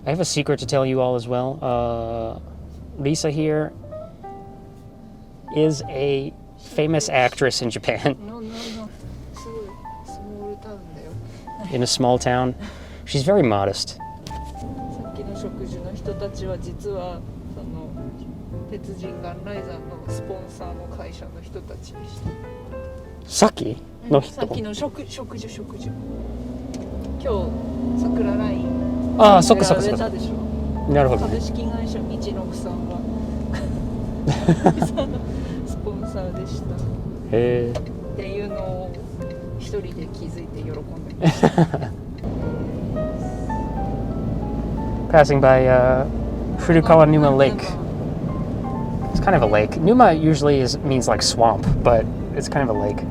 I have a secret to tell you all as well. Lisa here is a famous actress in Japan. No. Small town だよ。 In a small town. She's very modest. さっきの食事の人たちは実はその鉄人岩雷山のスポンサーの会社の人たちでした。さっきの人。さっきの食事。今日桜ライン。ああ、そっか。でしょ。なるほど。株式会社みちのくさんはスポンサーでした。へえ。っていうのを一人で気づいて喜んでました。Passing by Furukawa Numa Lake. It's kind of a lake. Numa usually means like swamp, but it's kind of a lake.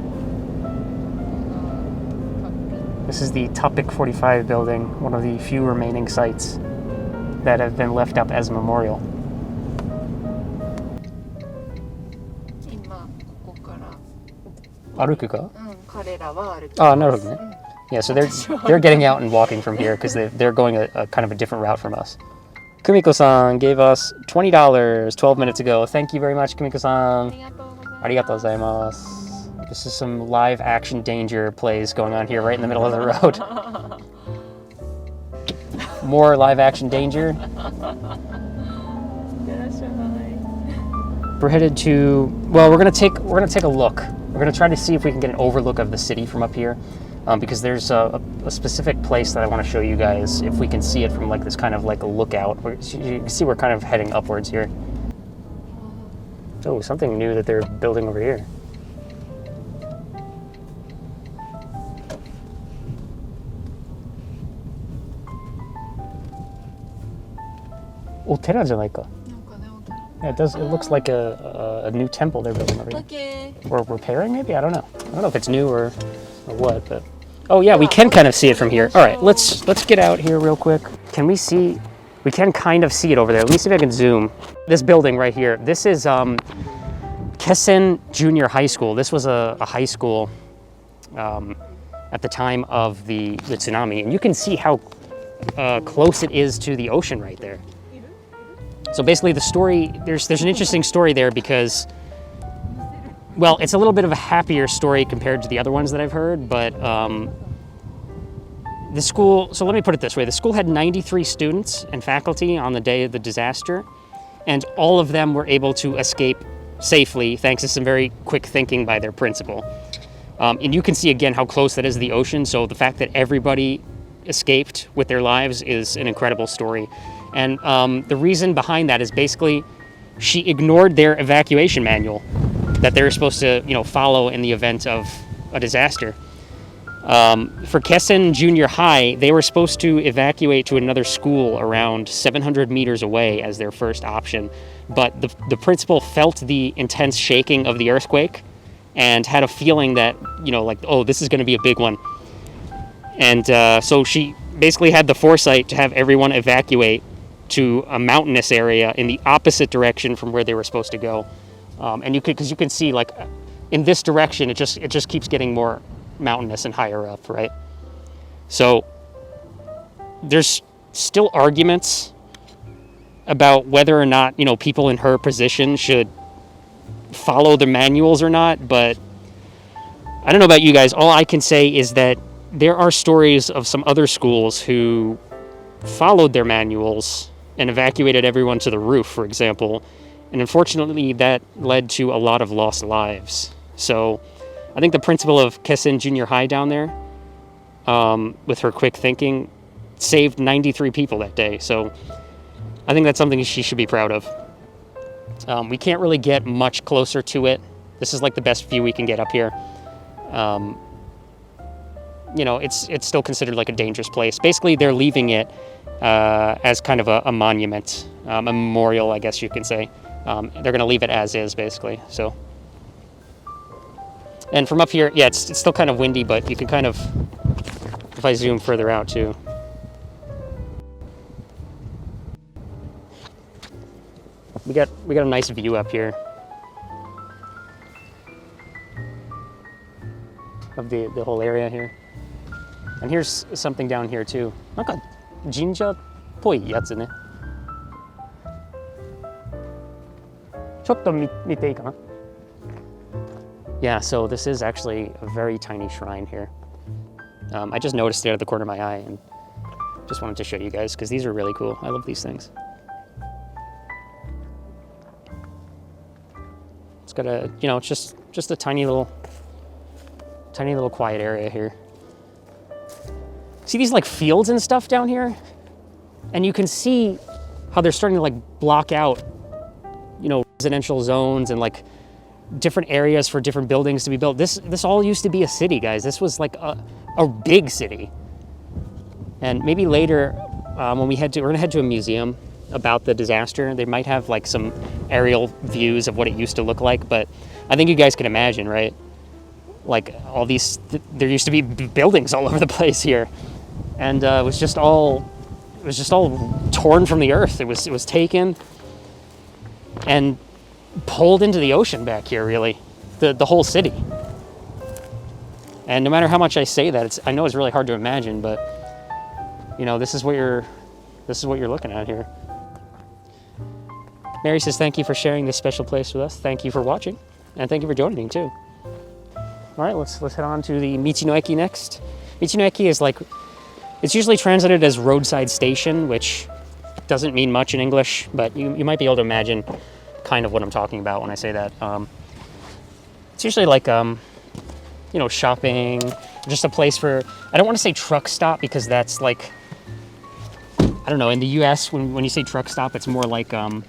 This is the Topic 45 building, one of the few remaining sites that have been left up as a memorial. 今ここから歩くか？彼らは歩く。あ、なるほどね。Yeah, so they're getting out and walking from here because they're going a kind of a different route from us. Kumiko-san gave us $20 12 minutes ago. Thank you very much, Kumiko-san. ありがとうございます。This is some live action danger plays going on here right in the middle of the road. More live action danger. We're headed to, well, we're gonna take a look. We're gonna try to see if we can get an overlook of the city from up here, because there's a specific place that I want to show you guys if we can see it from like this kind of like a lookout. You can see we're kind of heading upwards here. Oh, something new that they're building over here. Otera じゃないか. Yeah, it looks like a new temple they're building over here. Okay. Or repairing, maybe? I don't know. I don't know if it's new or what, but... Oh yeah, we can kind of see it from here. All right, let's get out here real quick. Can we see... We can kind of see it over there. Let me see if I can zoom. This building right here. This is Kessen Junior High School. This was a high school at the time of the tsunami. And you can see how close it is to the ocean right there. So basically the story, there's an interesting story there because, well, it's a little bit of a happier story compared to the other ones that I've heard, but the school, so let me put it this way, the school had 93 students and faculty on the day of the disaster, and all of them were able to escape safely thanks to some very quick thinking by their principal. And you can see again how close that is to the ocean, so the fact that everybody escaped with their lives is an incredible story. And the reason behind that is basically she ignored their evacuation manual that they were supposed to, follow in the event of a disaster. For Kessen Junior High, they were supposed to evacuate to another school around 700 meters away as their first option. But the principal felt the intense shaking of the earthquake and had a feeling that, oh, this is going to be a big one. And so she basically had the foresight to have everyone evacuate to a mountainous area in the opposite direction from where they were supposed to go. And because you can see, like, in this direction, it just keeps getting more mountainous and higher up, right? So there's still arguments about whether or not, people in her position should follow the manuals or not, but I don't know about you guys. All I can say is that there are stories of some other schools who followed their manuals and evacuated everyone to the roof, for example. And unfortunately, that led to a lot of lost lives. So I think the principal of Kessen Junior High down there, with her quick thinking, saved 93 people that day. So I think that's something she should be proud of. We can't really get much closer to it. This is like the best view we can get up here. It's still considered like a dangerous place. Basically, they're leaving it as kind of a monument, a memorial, I guess you can say. They're going to leave it as is, basically. So, and from up here, yeah, it's still kind of windy, but you can kind of, if I zoom further out too. We got a nice view up here of the whole area here. And here's something down here too. なんか神社ぽいやつね。ちょっと見ていいかな? Yeah, so this is actually a very tiny shrine here. I just noticed it out of the corner of my eye and just wanted to show you guys because these are really cool. I love these things. It's got a, you know, it's just a tiny little quiet area here. See these like fields and stuff down here? And you can see how they're starting to like block out, you know, residential zones and like different areas for different buildings to be built. This all used to be a city, guys. This was like a big city. And maybe later, when we're gonna head to a museum about the disaster, they might have like some aerial views of what it used to look like. But I think you guys can imagine, right? Like all these, there used to be buildings all over the place here, and it was just all torn from the earth. It was taken and pulled into the ocean back here, really, the whole city. And no matter how much I say that, I know it's really hard to imagine, but you know, this is what you're looking at here. Mary says, thank you for sharing this special place with us. Thank you for watching, and thank you for joining too. All right, let's head on to the Michi-no-eki next. Michi-no-eki is like, it's usually translated as roadside station, which doesn't mean much in English, but you might be able to imagine kind of what I'm talking about when I say that. It's usually like, you know, shopping, just a place for, I don't want to say truck stop because that's like, I don't know, in the US, when you say truck stop, it's more like a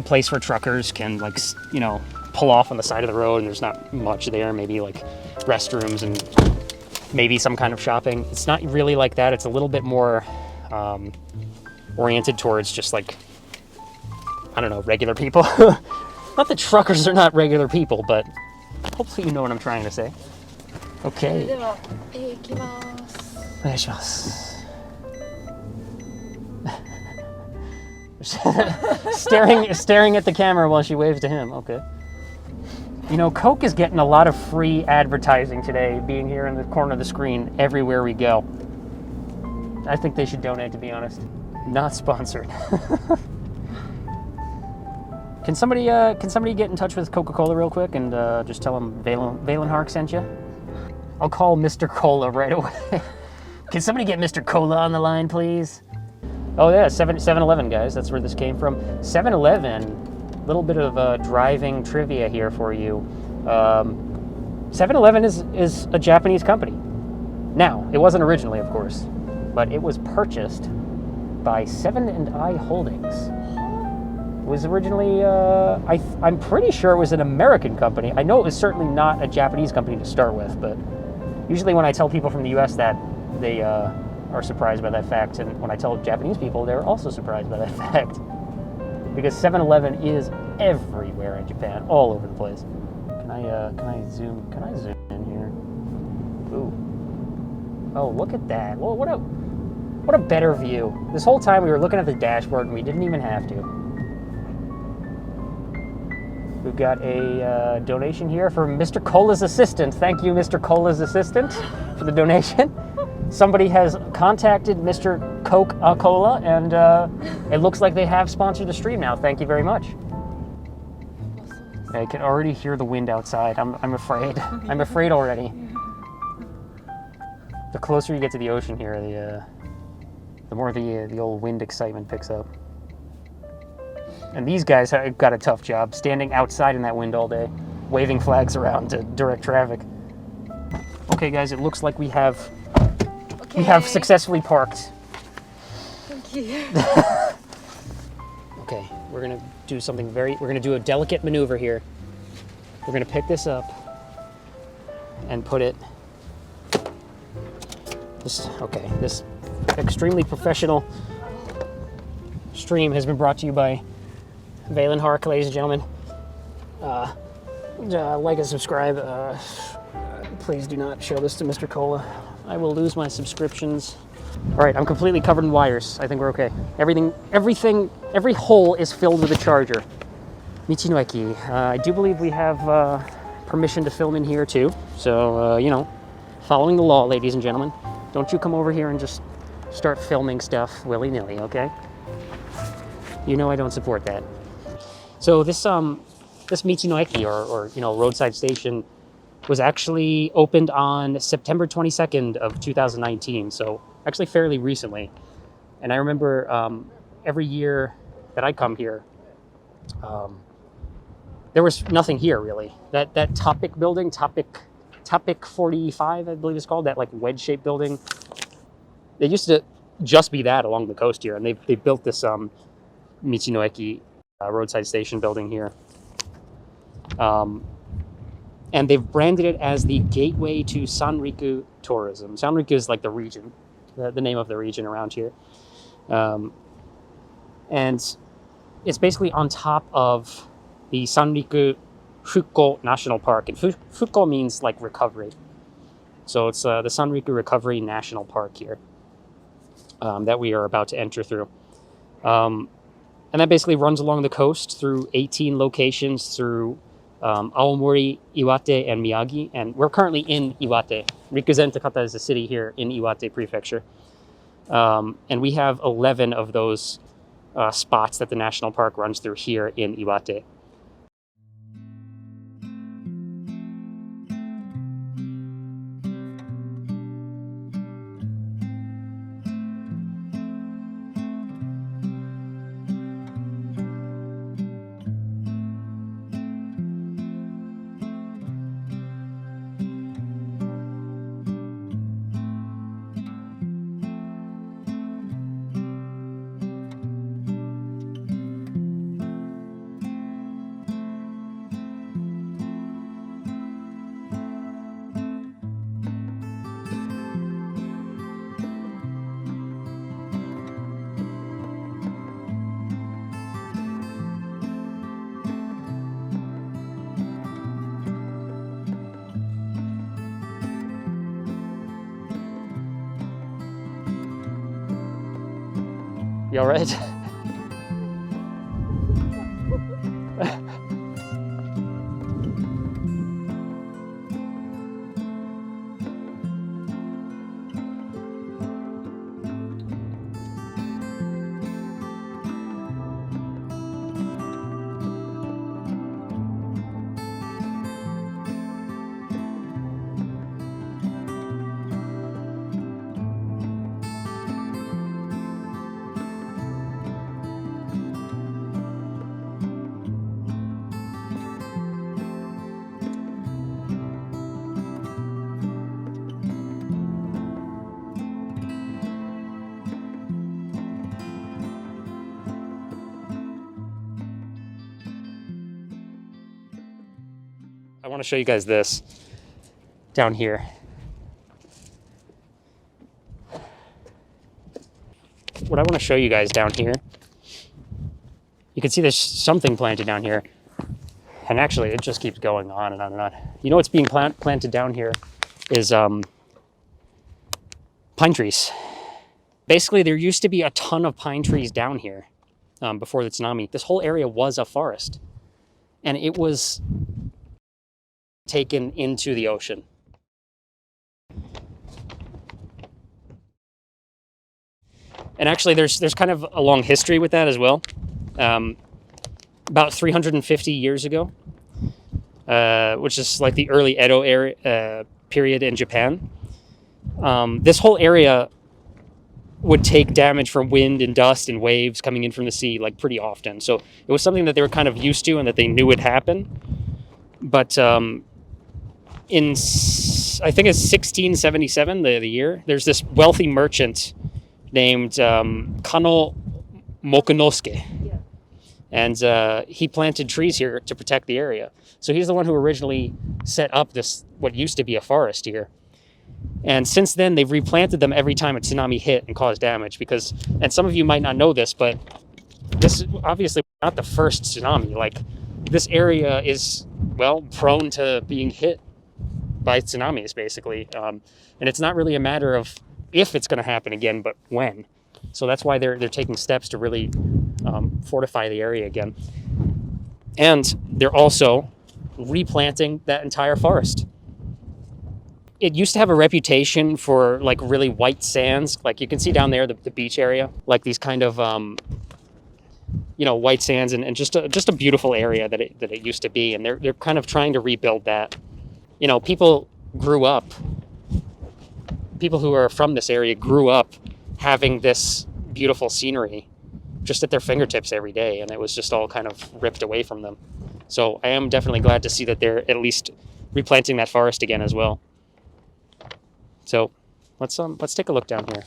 place where truckers can like, you know, pull off on the side of the road and there's not much there, maybe like restrooms and maybe some kind of shopping. It's not really like that. It's a little bit more oriented towards just like, I don't know, regular people. Not that truckers are not regular people, but hopefully you know what I'm trying to say. Okay. staring at the camera while she waves to him. Okay. You know, Coke is getting a lot of free advertising today, being here in the corner of the screen everywhere we go. I think they should donate, to be honest. Not sponsored. Can somebody get in touch with Coca-Cola real quick and just tell them Valen Hark sent you? I'll call Mr. Cola right away. Can somebody get Mr. Cola on the line, please? Oh yeah, 7-Eleven, guys. That's where this came from. 7-Eleven. Little bit of driving trivia here for you. 7-Eleven is a Japanese company. Now, it wasn't originally, of course, but it was purchased by 7&I Holdings. It was originally, I'm pretty sure it was an American company. I know it was certainly not a Japanese company to start with, but usually when I tell people from the US that, they are surprised by that fact, and when I tell Japanese people, they're also surprised by that fact. Because 7-Eleven is everywhere in Japan, all over the place. Can I zoom in here? Ooh. Oh, look at that. Well, what a better view. This whole time we were looking at the dashboard and we didn't even have to. We've got a donation here from Mr. Cola's assistant. Thank you, Mr. Cola's assistant, for the donation. Somebody has contacted Mr. Coca-Cola, and it looks like they have sponsored the stream now. Thank you very much. I can already hear the wind outside. I'm afraid. I'm afraid already. The closer you get to the ocean here, the more the old wind excitement picks up. And these guys have got a tough job, standing outside in that wind all day, waving flags around to direct traffic. Okay, guys, it looks like we have successfully parked. Thank you. Okay, we're gonna do something we're gonna do a delicate maneuver here. We're gonna pick this up and put it, this extremely professional stream has been brought to you by Valen Hark, ladies and gentlemen. Like and subscribe. Please do not show this to Mr. Cola. I will lose my subscriptions. All right, I'm completely covered in wires. I think we're okay. Every hole is filled with a charger. Michi-no-eki. I do believe we have permission to film in here too. So, you know, following the law, ladies and gentlemen. Don't you come over here and just start filming stuff willy-nilly, okay? You know I don't support that. So this Michinoeki, or roadside station, was actually opened on September 22nd of 2019, so actually fairly recently. And I remember every year that I come here, there was nothing here really. That Topic building, Topic 45, I believe it's called, that like wedge-shaped building. They used to just be that along the coast here, and they built this Michinoeki roadside station building here. And they've branded it as the gateway to Sanriku tourism. Sanriku is like the region, the name of the region around here. And it's basically on top of the Sanriku Fukko National Park. And Fukko means like recovery. So it's the Sanriku Recovery National Park here that we are about to enter through. And that basically runs along the coast through 18 locations through Aomori, Iwate, and Miyagi. And we're currently in Iwate. Rikuzentakata is a city here in Iwate Prefecture. And we have 11 of those spots that the national park runs through here in Iwate. You all right? I want to show you guys this down here. What I want to show you guys down here, you can see there's something planted down here. And actually, it just keeps going on and on and on. You know what's being planted down here is pine trees. Basically, there used to be a ton of pine trees down here before the tsunami. This whole area was a forest. And it was taken into the ocean. And actually, there's kind of a long history with that as well. About 350 years ago, which is like the early Edo era, period in Japan, this whole area would take damage from wind and dust and waves coming in from the sea like pretty often. So it was something that they were kind of used to and that they knew would happen. But in, I think it's 1677, the year, there's this wealthy merchant named Kano Mokunosuke. Yeah. And he planted trees here to protect the area. So he's the one who originally set up this, what used to be a forest here. And since then, they've replanted them every time a tsunami hit and caused damage because, and some of you might not know this, but this is obviously not the first tsunami. Like, this area is, well, prone to being hit by tsunamis, basically. And it's not really a matter of if it's going to happen again, but when. So that's why they're taking steps to really fortify the area again. And they're also replanting that entire forest. it used to have a reputation for like really white sands. Like you can see down there, the beach area, like these kind of, white sands and just a beautiful area that it used to be. And they're kind of trying to rebuild that. People who are from this area grew up having this beautiful scenery just at their fingertips every day. And it was just all kind of ripped away from them. So I am definitely glad to see that they're at least replanting that forest again as well. So let's take a look down here.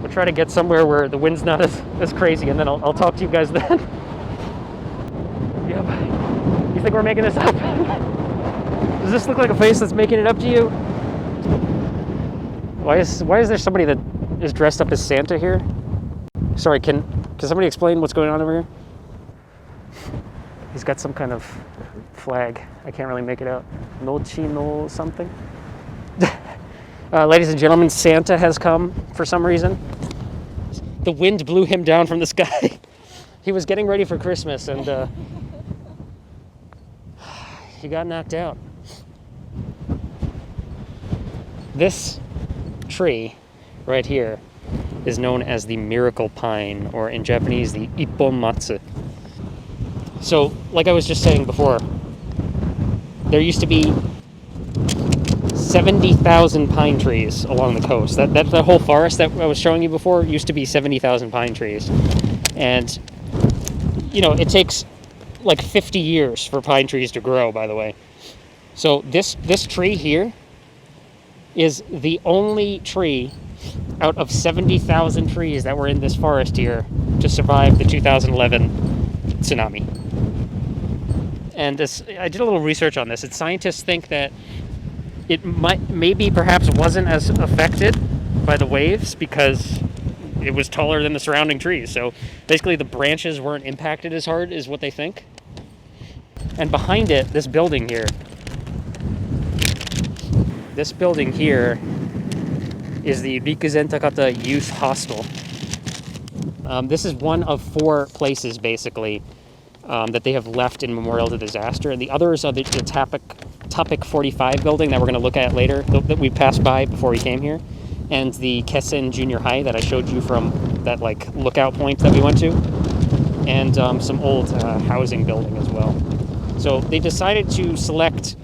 We'll try to get somewhere where the wind's not as crazy, and then I'll talk to you guys then. Yep. You think we're making this up? Does this look like a face that's making it up to you? Why is there somebody that is dressed up as Santa here? Sorry, can somebody explain what's going on over here? He's got some kind of flag. I can't really make it out. Nochi no something. Ladies and gentlemen, Santa has come for some reason. The wind blew him down from the sky. He was getting ready for Christmas and he got knocked out. This tree right here is known as the miracle pine, or in Japanese, the Ipponmatsu. So, like I was just saying before, there used to be 70,000 pine trees along the coast. That whole forest that I was showing you before used to be 70,000 pine trees. And, it takes like 50 years for pine trees to grow, by the way. So this tree here is the only tree out of 70,000 trees that were in this forest here to survive the 2011 tsunami. And I did a little research on this, and scientists think that it perhaps wasn't as affected by the waves because it was taller than the surrounding trees. So basically the branches weren't impacted as hard is what they think. And behind it, this building here is the Rikuzentakata Youth Hostel. This is one of 4 places, basically, that they have left in memorial to the disaster. And the others are the Topic 45 building that we're going to look at later, that we passed by before we came here, and the Kessen Junior High that I showed you from that lookout point that we went to, and some old housing building as well. So they decided to select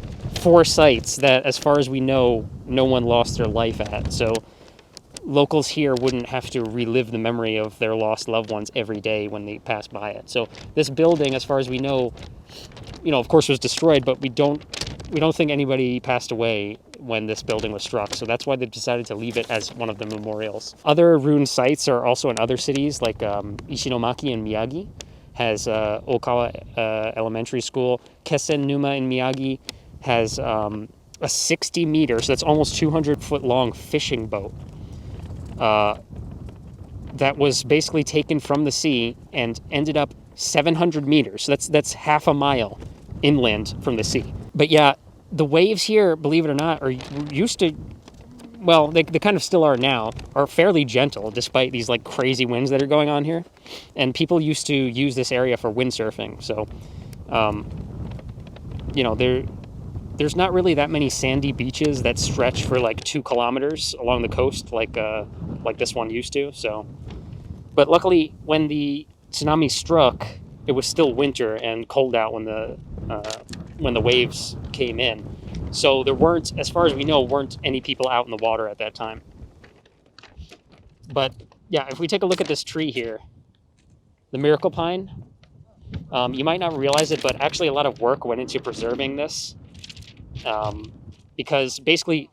4 sites that, as far as we know, no one lost their life at. So locals here wouldn't have to relive the memory of their lost loved ones every day when they pass by it. So this building, as far as we know, of course was destroyed, but we don't think anybody passed away when this building was struck. So that's why they decided to leave it as one of the memorials. Other ruined sites are also in other cities, like Ishinomaki in Miyagi has Okawa Elementary School. Kessen Numa in Miyagi has a 60 meter, so that's almost 200 foot long fishing boat that was basically taken from the sea and ended up 700 meters. So that's half a mile inland from the sea. But yeah, the waves here, believe it or not, are used to, well, they kind of still are now, are fairly gentle despite these crazy winds that are going on here. And people used to use this area for windsurfing. So, there's not really that many sandy beaches that stretch for 2 kilometers along the coast like this one used to. So, but luckily when the tsunami struck, it was still winter and cold out when the waves came in. So there weren't, as far as we know, any people out in the water at that time. But yeah, if we take a look at this tree here, the miracle pine, you might not realize it, but actually a lot of work went into preserving this. Because basically,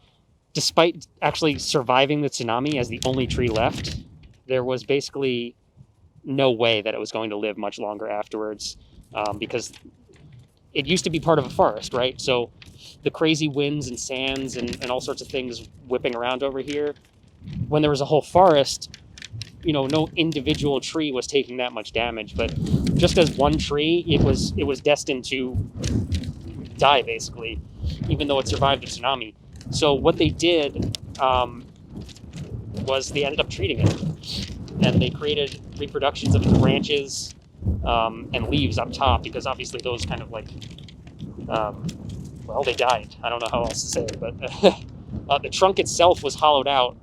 despite actually surviving the tsunami as the only tree left, there was basically no way that it was going to live much longer afterwards, because it used to be part of a forest, right? So the crazy winds and sands and all sorts of things whipping around over here, when there was a whole forest, no individual tree was taking that much damage, but just as one tree, it was destined to die, basically, even though it survived the tsunami. So what they did was they ended up treating it. and they created reproductions of its branches and leaves up top, because obviously those kind of like, well, they died. I don't know how else to say it, but the trunk itself was hollowed out,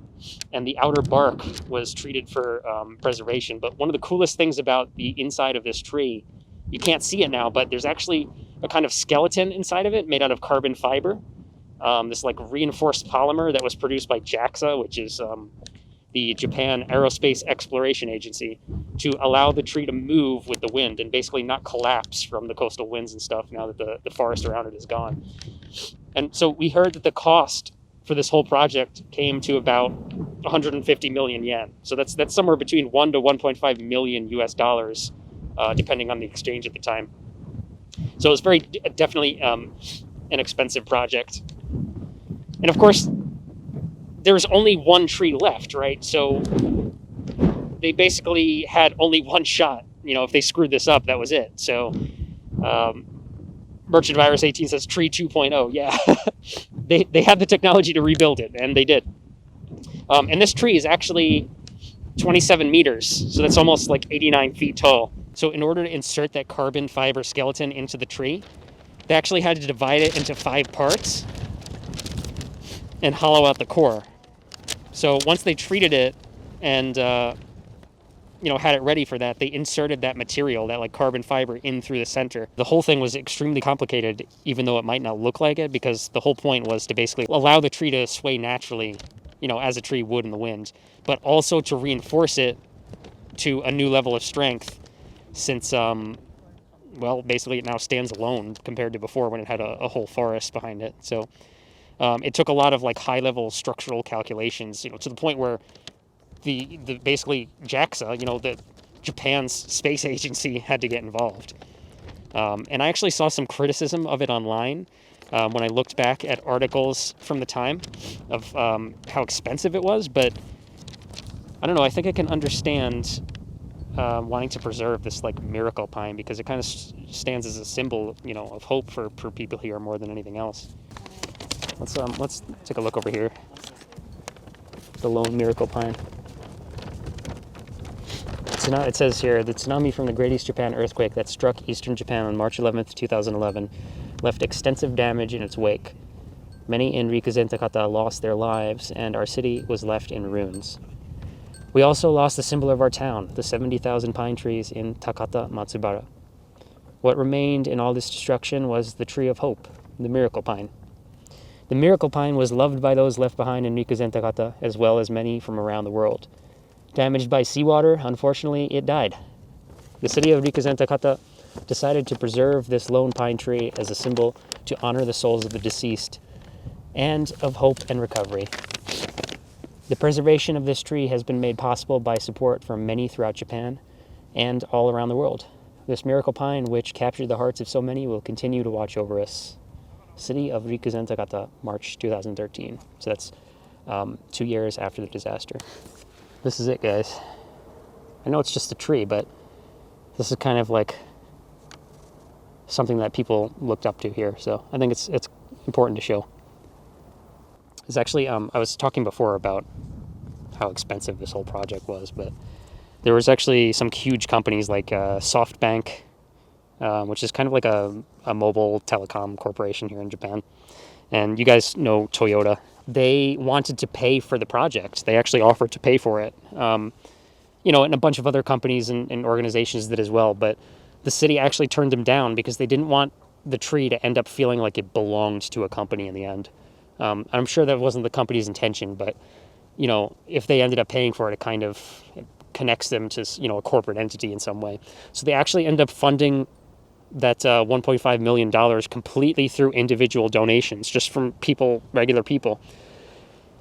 and the outer bark was treated for preservation. But one of the coolest things about the inside of this tree, you can't see it now, but there's actually a kind of skeleton inside of it made out of carbon fiber. This like reinforced polymer that was produced by JAXA, which is the Japan Aerospace Exploration Agency, to allow the tree to move with the wind and basically not collapse from the coastal winds and stuff now that the forest around it is gone. And so we heard that the cost for this whole project came to about 150 million yen. So that's somewhere between 1 to 1.5 million US dollars, depending on the exchange at the time. So it was very definitely an expensive project. And of course, there's only one tree left, right? So they basically had only one shot. You know, if they screwed this up, that was it. So Merchant Virus 18 says tree 2.0. Yeah, they had the technology to rebuild it, and they did. And this tree is actually 27 meters, so that's almost like 89 feet tall. So in order to insert that carbon fiber skeleton into the tree, they actually had to divide it into 5 parts and hollow out the core. So once they treated it and had it ready for that, they inserted that material, that like carbon fiber, in through the center. The whole thing was extremely complicated, even though it might not look like it, because the whole point was to basically allow the tree to sway naturally, as a tree would in the wind, but also to reinforce it to a new level of strength, since basically it now stands alone compared to before when it had a whole forest behind it. So it took a lot of like high level structural calculations, to the point where the basically JAXA, the Japan's space agency, had to get involved. And I actually saw some criticism of it online when I looked back at articles from the time of how expensive it was. But I don't know, I think I can understand wanting to preserve this like miracle pine, because it kind of stands as a symbol, of hope for people here more than anything else. Let's take a look over here. The lone miracle pine. It says here, the tsunami from the Great East Japan earthquake that struck eastern Japan on March 11th, 2011, left extensive damage in its wake. Many in Rikuzentakata lost their lives, and our city was left in ruins. We also lost the symbol of our town, the 70,000 pine trees in Takata Matsubara. What remained in all this destruction was the tree of hope, the miracle pine. The miracle pine was loved by those left behind in Rikuzentakata, as well as many from around the world. Damaged by seawater, unfortunately, it died. The city of Rikuzentakata decided to preserve this lone pine tree as a symbol to honor the souls of the deceased and of hope and recovery. The preservation of this tree has been made possible by support from many throughout Japan and all around the world. This miracle pine, which captured the hearts of so many, will continue to watch over us. City of Rikuzentakata, March 2013. So that's 2 years after the disaster. This is it, guys. I know it's just a tree, but this is kind of like something that people looked up to here. So I think it's important to show. It's actually, I was talking before about how expensive this whole project was, but there was actually some huge companies like SoftBank, which is kind of like a mobile telecom corporation here in Japan. And you guys know Toyota. They wanted to pay for the project. They actually offered to pay for it. And a bunch of other companies and organizations did as well. But the city actually turned them down because they didn't want the tree to end up feeling like it belonged to a company in the end. I'm sure that wasn't the company's intention, but, if they ended up paying for it, it kind of connects them to, a corporate entity in some way. So they actually end up funding that $1.5 million completely through individual donations, just from regular people.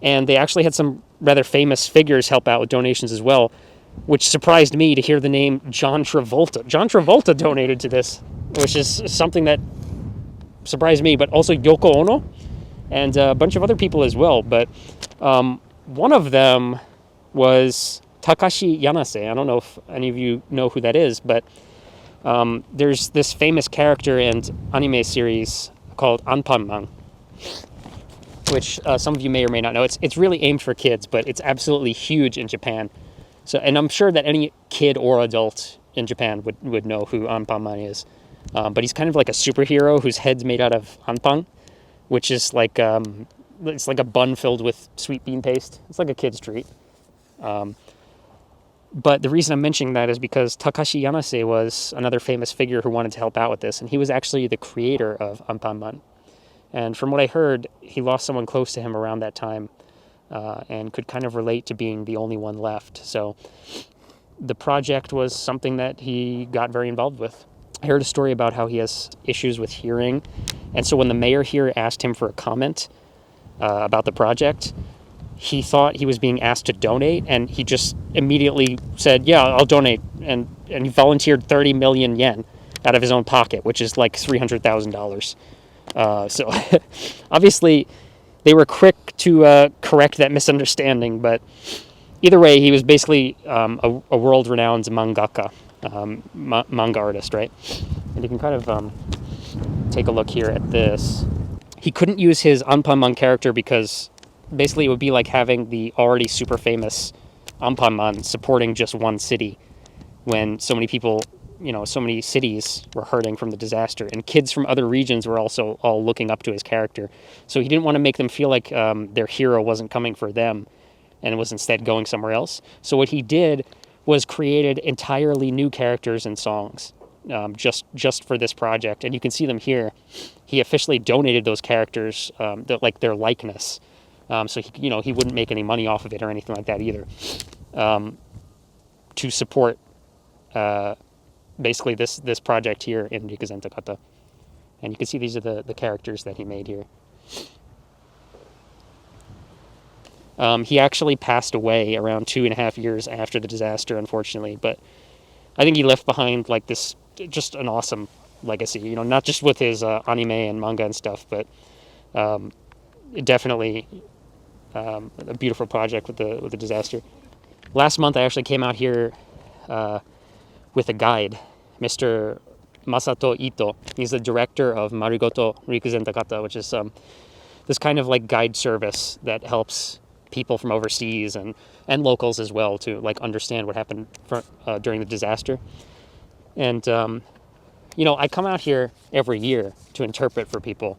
And they actually had some rather famous figures help out with donations as well, which surprised me to hear the name John Travolta. John Travolta donated to this, which is something that surprised me, but also Yoko Ono and a bunch of other people as well. But one of them was Takashi Yanase. I don't know if any of you know who that is, but there's this famous character and anime series called Anpanman, which some of you may or may not know. It's really aimed for kids, but it's absolutely huge in Japan. So, and I'm sure that any kid or adult in Japan would know who Anpanman is. But he's kind of like a superhero whose head's made out of anpan, which is like it's like a bun filled with sweet bean paste. It's like a kid's treat. But the reason I'm mentioning that is because Takashi Yanase was another famous figure who wanted to help out with this, and he was actually the creator of Anpanman. And from what I heard, he lost someone close to him around that time, and could kind of relate to being the only one left. So the project was something that he got very involved with. I heard a story about how he has issues with hearing, and so when the mayor here asked him for a comment about the project, he thought he was being asked to donate, and he just immediately said, yeah, I'll donate, and he volunteered 30 million yen out of his own pocket, which is like $300,000. So obviously they were quick to correct that misunderstanding, but either way, he was basically a world-renowned mangaka, manga artist, right? And you can kind of take a look here at this. He couldn't use his Anpanman character because basically it would be like having the already super famous Anpanman supporting just one city when so many people, so many cities were hurting from the disaster, and kids from other regions were also all looking up to his character. So he didn't want to make them feel like their hero wasn't coming for them and was instead going somewhere else. So what he did was created entirely new characters and songs just for this project, and you can see them here. He officially donated those characters, their likeness. So he wouldn't make any money off of it or anything like that either, to support basically this project here in Rikuzentakata. And you can see these are the characters that he made here. He actually passed away around 2.5 years after the disaster, unfortunately, but I think he left behind like this, just an awesome legacy, not just with his anime and manga and stuff, but definitely a beautiful project with the disaster. Last month I actually came out here with a guide, Mr. Masato Ito. He's the director of Marigoto Rikuzentakata, which is this kind of like guide service that helps people from overseas and locals as well to like understand what happened during the disaster. And I come out here every year to interpret for people.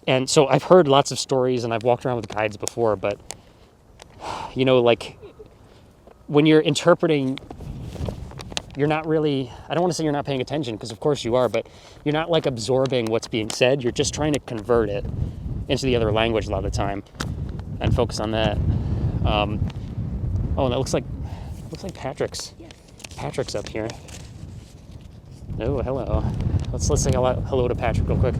And so I've heard lots of stories and I've walked around with guides before, but like when you're interpreting, you're not really, I don't want to say you're not paying attention, because of course you are, but you're not like absorbing what's being said. You're just trying to convert it into the other language a lot of the time and focus on that. And that looks like Patrick's up here. Oh, hello. Let's say hello to Patrick real quick.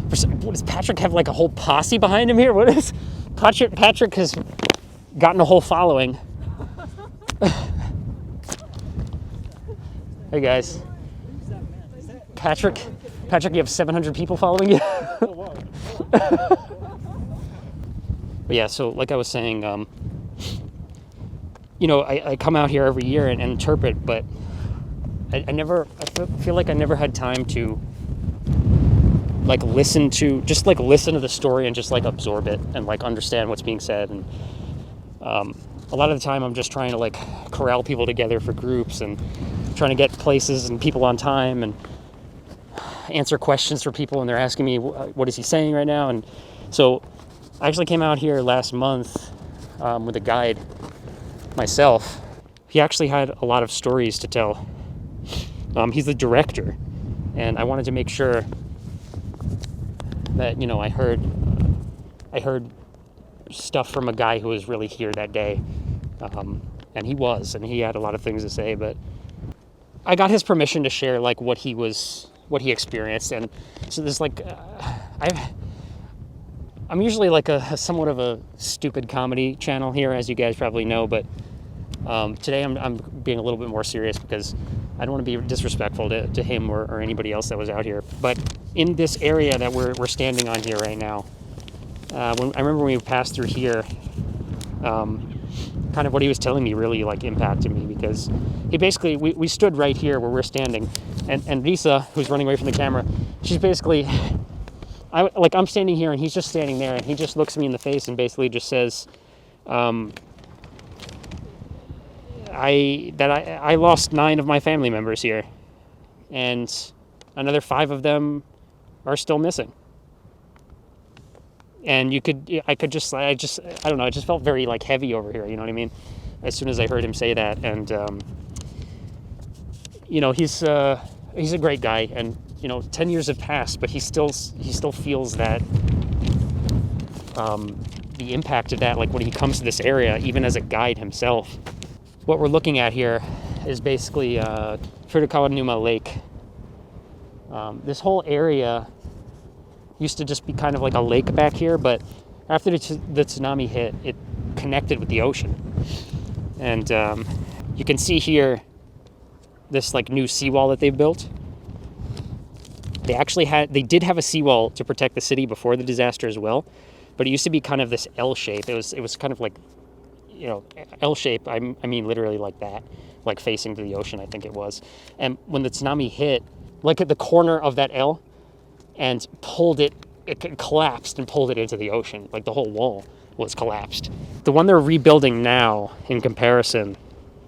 What does Patrick have, like a whole posse behind him here? What is Patrick has gotten a whole following. Hey guys. Patrick, you have 700 people following you? But yeah, so like I was saying, I come out here every year and interpret, but I feel like I never had time to listen to the story and just like absorb it and like understand what's being said. And a lot of the time I'm just trying to like corral people together for groups and trying to get places and people on time and answer questions for people, and they're asking me what is he saying right now. And so I actually came out here last month with a guide myself. He actually had a lot of stories to tell. He's the director, and I wanted to make sure that I heard stuff from a guy who was really here that day, and he had a lot of things to say. But I got his permission to share like what he experienced. And so there's like I'm usually like a somewhat of a stupid comedy channel here, as you guys probably know, but today I'm being a little bit more serious because I don't want to be disrespectful to him or anybody else that was out here. But in this area that we're standing on here right now, I remember when we passed through here, kind of what he was telling me really like impacted me, because he basically, we stood right here where we're standing, and Lisa, who's running away from the camera, she's basically, I'm standing here and he's just standing there, and he just looks me in the face and basically just says, I lost 9 of my family members here, and another 5 of them are still missing. And I don't know, it just felt very like heavy over here, you know what I mean? As soon as I heard him say that. And he's a great guy, and 10 years have passed, but he still feels that the impact of that, like when he comes to this area, even as a guide himself. What we're looking at here is basically Furukawa Numa Lake. This whole area used to just be kind of like a lake back here, but after the tsunami hit, it connected with the ocean. And you can see here this like new seawall that they've built. They did have a seawall to protect the city before the disaster as well, but it used to be kind of this L shape. It was kind of like, L shape. I mean literally like that, like facing to the ocean, I think it was. And when the tsunami hit, like at the corner of that L, and it collapsed and pulled it into the ocean. Like the whole wall was collapsed. The one they're rebuilding now, in comparison,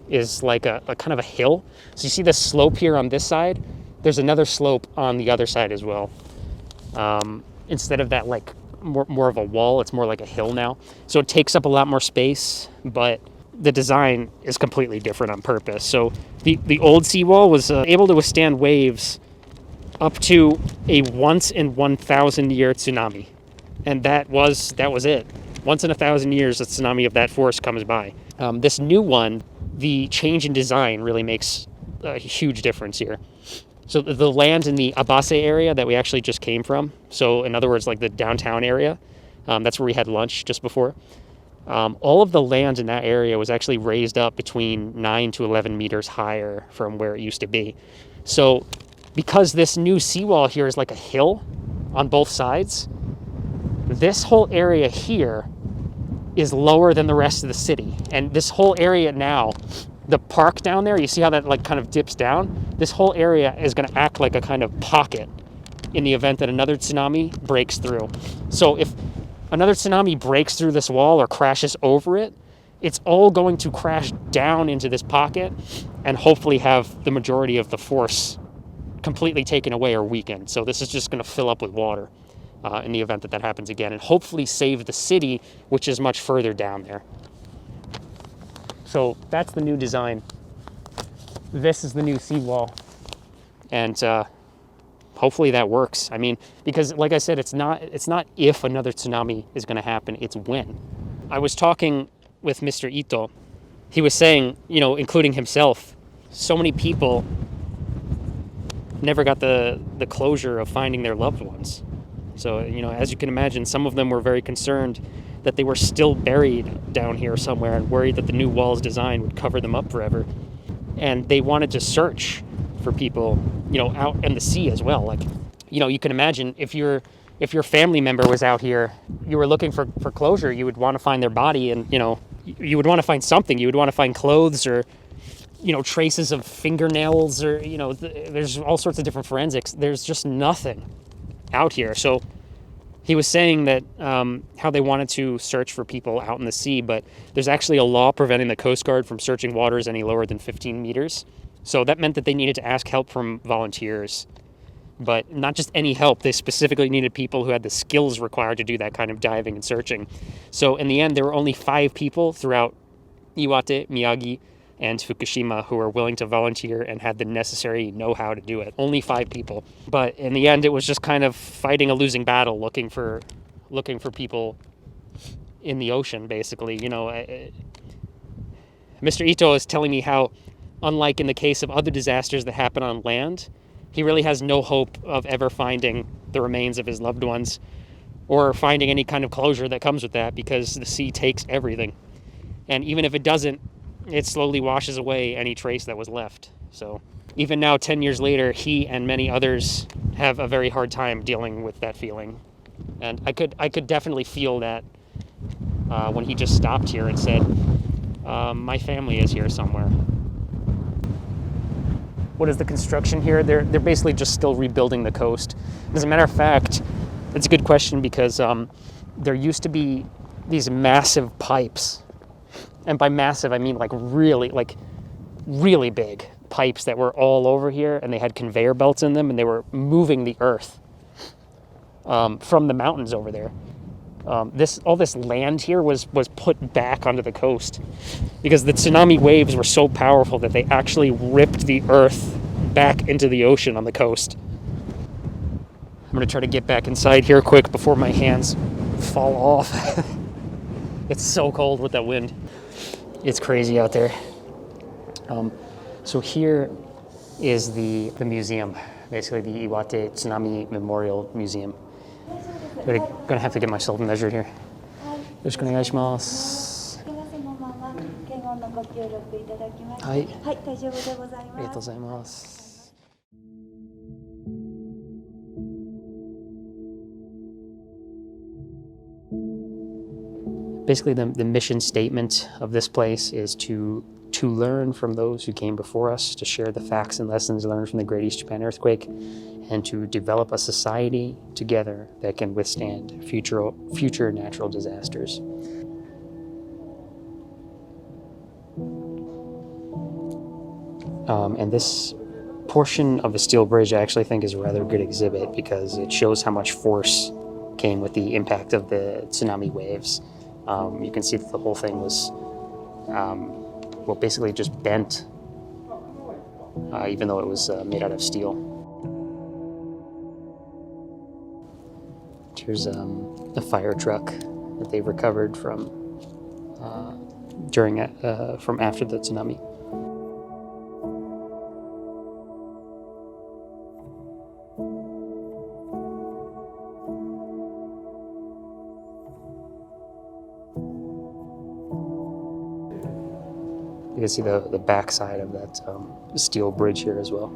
is like a kind of a hill. So you see the slope here on this side. There's another slope on the other side as well. Instead of that like more of a wall, it's more like a hill now. So it takes up a lot more space, but the design is completely different on purpose. So the old seawall was able to withstand waves up to a once in 1,000 year tsunami. And that was it. Once in 1,000 years, a tsunami of that force comes by. This new one, the change in design really makes a huge difference here. So the land in the Abase area that we actually just came from, so in other words, like the downtown area, that's where we had lunch just before. All of the land in that area was actually raised up between 9 to 11 meters higher from where it used to be. So because this new seawall here is like a hill on both sides, this whole area here is lower than the rest of the city. And this whole area now, the park down there, you see how that like kind of dips down? This whole area is going to act like a kind of pocket in the event that another tsunami breaks through. So if another tsunami breaks through this wall or crashes over it, it's all going to crash down into this pocket and hopefully have the majority of the force completely taken away or weakened. So this is just going to fill up with water in the event that happens again, and hopefully save the city, which is much further down there. So that's the new design. This is the new seawall, and hopefully that works. I mean, because like I said, it's not if another tsunami is going to happen, it's when. I was talking with Mr. Ito. He was saying, including himself, so many people never got the closure of finding their loved ones. So, as you can imagine, some of them were very concerned that they were still buried down here somewhere and worried that the new wall's design would cover them up forever. And they wanted to search for people, out in the sea as well. Like, you can imagine if your family member was out here, you were looking for closure, you would want to find their body, and, you would want to find something. You would want to find clothes or, traces of fingernails, or, there's all sorts of different forensics. There's just nothing out here. So he was saying that how they wanted to search for people out in the sea, but there's actually a law preventing the Coast Guard from searching waters any lower than 15 meters. So that meant that they needed to ask help from volunteers, but not just any help. They specifically needed people who had the skills required to do that kind of diving and searching. So in the end, there were only 5 people throughout Iwate, Miyagi, and Fukushima who were willing to volunteer and had the necessary know-how to do it. Only 5 people. But in the end, it was just kind of fighting a losing battle, looking for people in the ocean, basically. Mr. Ito is telling me how, unlike in the case of other disasters that happen on land, he really has no hope of ever finding the remains of his loved ones or finding any kind of closure that comes with that, because the sea takes everything. And even if it doesn't, it slowly washes away any trace that was left. So even now, 10 years later, he and many others have a very hard time dealing with that feeling. And I could definitely feel that when he just stopped here and said, my family is here somewhere. What is the construction here? They're basically just still rebuilding the coast. As a matter of fact, it's a good question, because there used to be these massive pipes. And by massive, I mean like really, like really big pipes that were all over here, and they had conveyor belts in them, and they were moving the earth from the mountains over there. All this land here was put back onto the coast because the tsunami waves were so powerful that they actually ripped the earth back into the ocean on the coast. I'm going to try to get back inside here quick before my hands fall off. It's so cold with that wind. It's crazy out there. So here is the museum, basically the Iwate Tsunami Memorial Museum. I'm gonna have to get myself measured here. よろしくお願いします。はい。はい、大丈夫でございます。ありがとうございます。Basically, the mission statement of this place is to learn from those who came before us, to share the facts and lessons learned from the Great East Japan Earthquake, and to develop a society together that can withstand future natural disasters. And this portion of the steel bridge I actually think is a rather good exhibit because it shows how much force came with the impact of the tsunami waves. You can see that the whole thing was basically just bent, even though it was made out of steel. Here's a fire truck that they recovered from from after the tsunami. You can see the backside of that steel bridge here as well.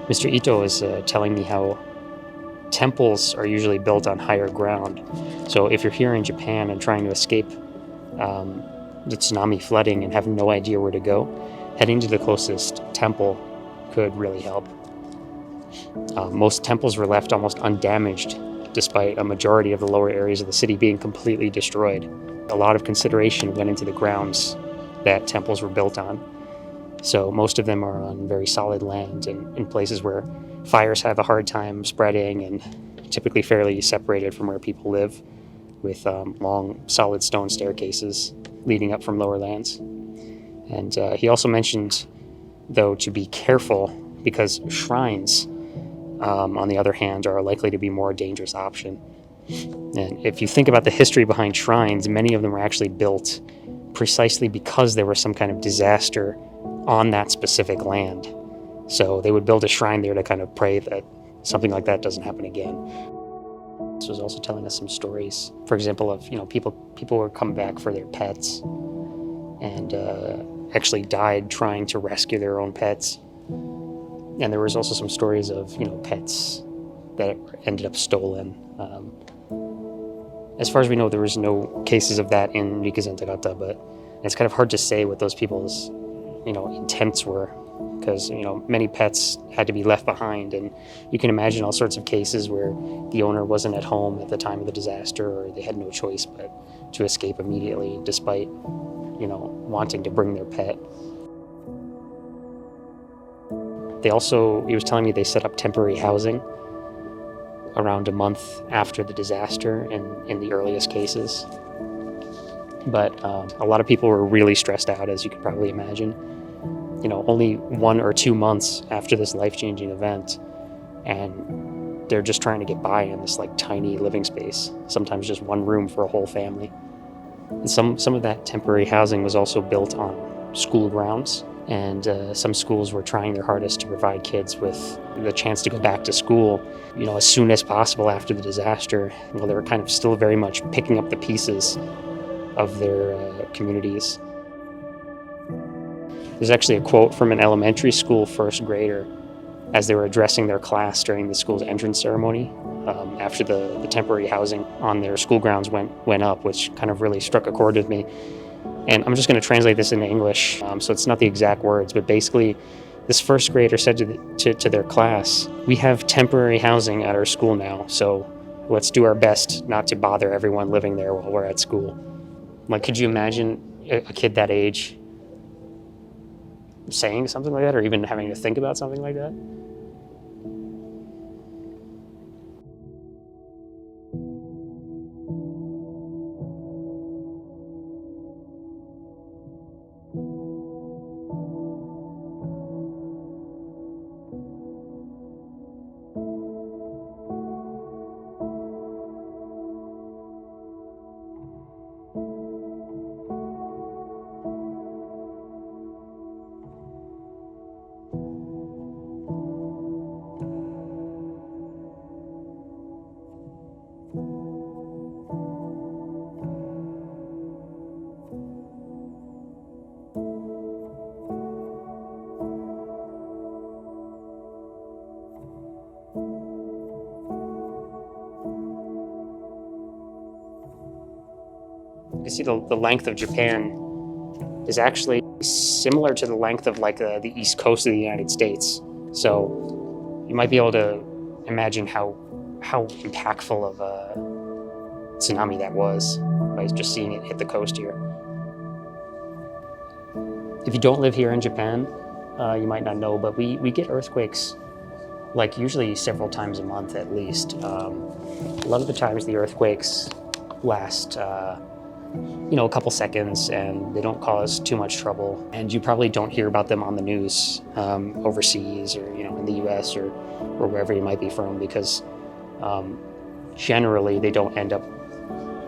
Mr. Ito is telling me how temples are usually built on higher ground. So if you're here in Japan and trying to escape the tsunami flooding and have no idea where to go, heading to the closest temple could really help. Most temples were left almost undamaged, despite a majority of the lower areas of the city being completely destroyed. A lot of consideration went into the grounds that temples were built on. So most of them are on very solid land and in places where fires have a hard time spreading and typically fairly separated from where people live, with long, solid stone staircases leading up from lower lands. And he also mentioned, though, to be careful because shrines, on the other hand, are likely to be a more dangerous option. And if you think about the history behind shrines, many of them were actually built precisely because there was some kind of disaster on that specific land. So they would build a shrine there to kind of pray that something like that doesn't happen again. This was also telling us some stories, for example, of people were coming back for their pets and actually died trying to rescue their own pets. And there was also some stories of pets that ended up stolen. As far as we know, there was no cases of that in Rikuzentakata, but it's kind of hard to say what those people's intents were, because many pets had to be left behind, and you can imagine all sorts of cases where the owner wasn't at home at the time of the disaster, or they had no choice but to escape immediately despite wanting to bring their pet. He was telling me they set up temporary housing around a month after the disaster in the earliest cases. But a lot of people were really stressed out, as you can probably imagine. Only 1 or 2 months after this life-changing event, and they're just trying to get by in this tiny living space, sometimes just one room for a whole family. And some of that temporary housing was also built on school grounds, And some schools were trying their hardest to provide kids with the chance to go back to school, as soon as possible after the disaster. They were kind of still very much picking up the pieces of their communities. There's actually a quote from an elementary school first grader as they were addressing their class during the school's entrance ceremony after the temporary housing on their school grounds went up, which kind of really struck a chord with me. And I'm just going to translate this into English, so it's not the exact words, but basically this first grader said to their class, "We have temporary housing at our school now, so let's do our best not to bother everyone living there while we're at school." Like, could you imagine a kid that age saying something like that, or even having to think about something like that? You see the length of Japan is actually similar to the length of like the east coast of the United States. So you might be able to imagine how impactful of a tsunami that was by just seeing it hit the coast here. If you don't live here in Japan, you might not know, but we get earthquakes like usually several times a month at least. A lot of the times the earthquakes last a couple seconds and they don't cause too much trouble, and you probably don't hear about them on the news overseas or in the US or wherever you might be from, because generally they don't end up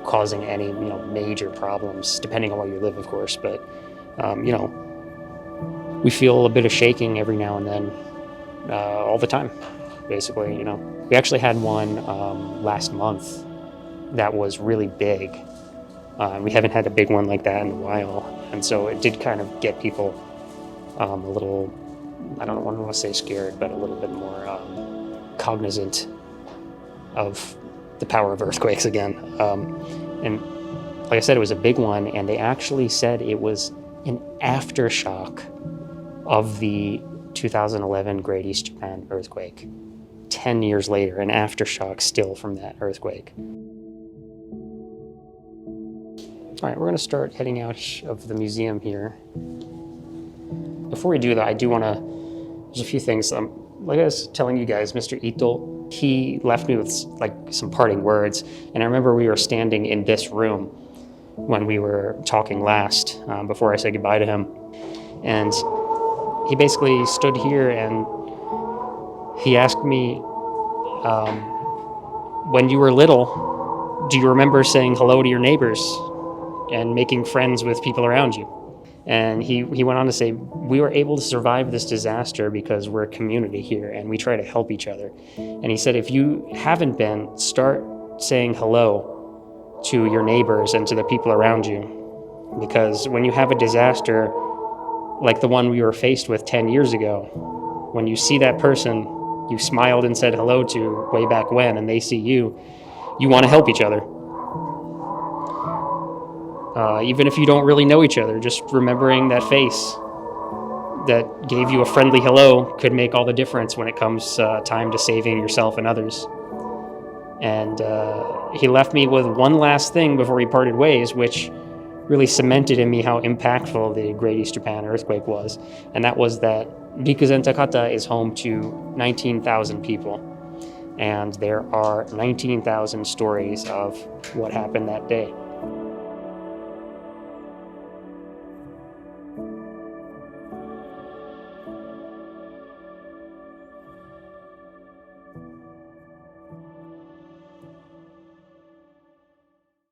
causing any major problems, depending on where you live, of course. But we feel a bit of shaking every now and then, all the time, basically. We actually had one last month that was really big. We haven't had a big one like that in a while, and so it did kind of get people a little, I don't want to say scared, but a little bit more cognizant of the power of earthquakes again. And like I said, it was a big one, and they actually said it was an aftershock of the 2011 Great East Japan earthquake. 10 years later, an aftershock still from that earthquake. All right, we're going to start heading out of the museum here. Before we do that, I do want to, there's a few things. Like I was telling you guys, Mr. Ito, he left me with like some parting words. And I remember we were standing in this room when we were talking last, before I said goodbye to him. And he basically stood here and he asked me, when you were little, do you remember saying hello to your neighbors and making friends with people around you? And he went on to say, we were able to survive this disaster because we're a community here and we try to help each other. And he said, if you haven't been, start saying hello to your neighbors and to the people around you. Because when you have a disaster like the one we were faced with 10 years ago, when you see that person you smiled and said hello to way back when, and they see you want to help each other. Even if you don't really know each other, just remembering that face that gave you a friendly hello could make all the difference when it comes time to saving yourself and others. And he left me with one last thing before we parted ways, which really cemented in me how impactful the Great East Japan earthquake was. And that was that Rikuzentakata is home to 19,000 people. And there are 19,000 stories of what happened that day.